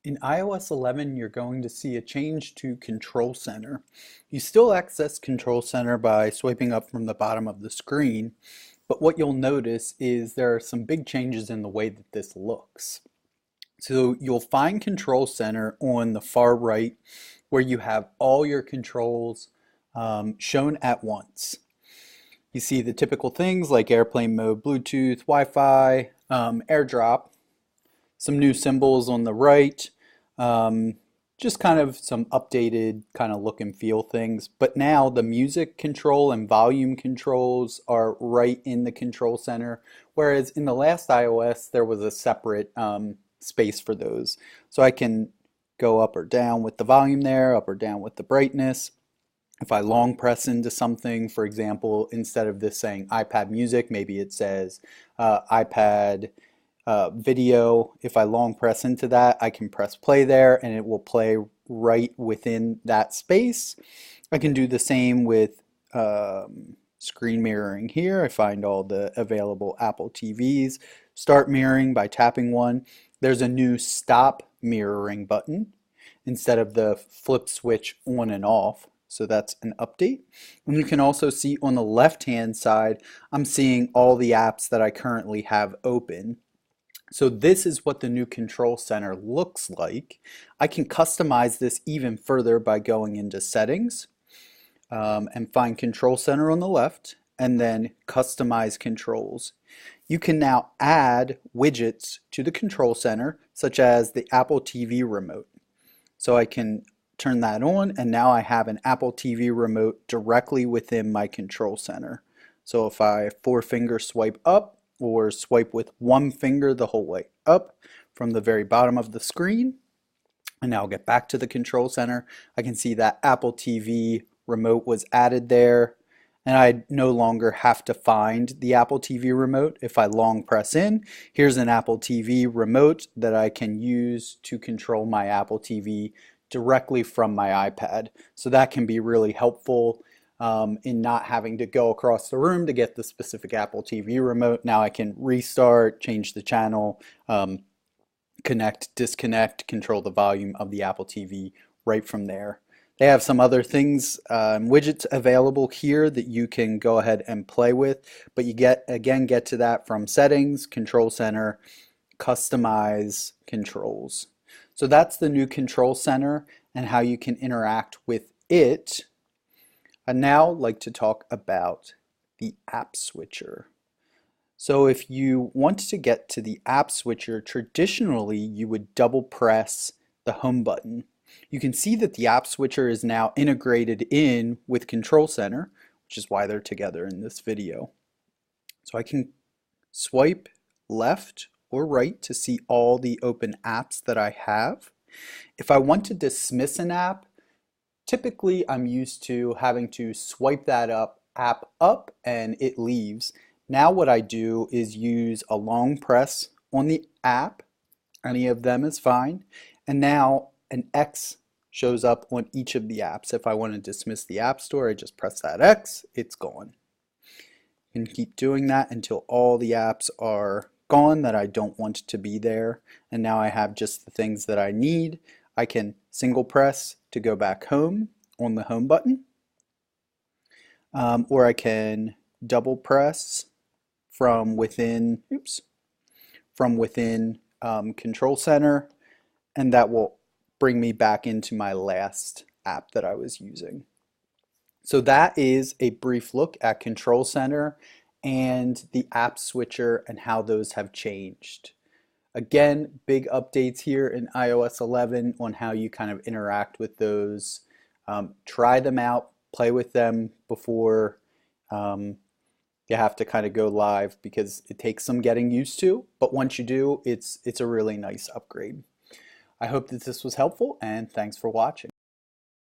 In iOS 11, you're going to see a change to Control Center. You still access Control Center by swiping up from the bottom of the screen, but what you'll notice is there are some big changes in the way that this looks. So you'll find Control Center on the far right where you have all your controls shown at once. You see the typical things like airplane mode, Bluetooth, Wi-Fi, AirDrop, some new symbols on the right, just kind of some updated kind of look and feel things. But now the music control and volume controls are right in the Control Center, whereas in the last iOS there was a separate space for those. So I can go up or down with the volume there, up or down with the brightness. If I long press into something, for example, instead of this saying iPad music, maybe it says iPad video. If I long press into that, I can press play there and it will play right within that space. I can do the same with screen mirroring here. I find all the available Apple TVs. Start mirroring by tapping one. There's a new stop mirroring button instead of the flip switch on and off. So that's an update. And you can also see on the left-hand side, I'm seeing all the apps that I currently have open. So this is what the new Control Center looks like. I can customize this even further by going into Settings and find Control Center on the left and then Customize Controls. You can now add widgets to the Control Center, such as the Apple TV remote. So I can turn that on and now I have an Apple TV remote directly within my Control Center. So if I four-finger swipe up or swipe with one finger the whole way up from the very bottom of the screen, and now I'll get back to the Control Center, I can see that Apple TV remote was added there, and I no longer have to find the Apple TV remote. If I long press in, here's an Apple TV remote that I can use to control my Apple TV directly from my iPad. So that can be really helpful in not having to go across the room to get the specific Apple TV remote. Now I can restart, change the channel, connect, disconnect, control the volume of the Apple TV right from there. They have some other things, widgets available here that you can go ahead and play with, but you get to that from Settings, Control Center, Customize Controls. So that's the new Control Center and how you can interact with it. I'd now like to talk about the App Switcher. So if you want to get to the App Switcher, traditionally you would double press the Home button. You can see that the App Switcher is now integrated in with Control Center, which is why they're together in this video. So I can swipe left or right to see all the open apps that I have. If I want to dismiss an app, typically I'm used to having to swipe that app up and it leaves. Now what I do is use a long press on the app, any of them is fine, and now an X shows up on each of the apps. If I want to dismiss the App Store, I just press that X, it's gone. You can keep doing that until all the apps are gone that I don't want to be there, and now I have just the things that I need. I can single press to go back home on the Home button, or I can double press from within Control Center, and that will bring me back into my last app that I was using. So that is a brief look at Control Center and the App Switcher and how those have changed. Again, big updates here in iOS 11 on how you kind of interact with those. Try them out, play with them before you have to kind of go live because it takes some getting used to, but once you do, it's a really nice upgrade. I hope that this was helpful and thanks for watching.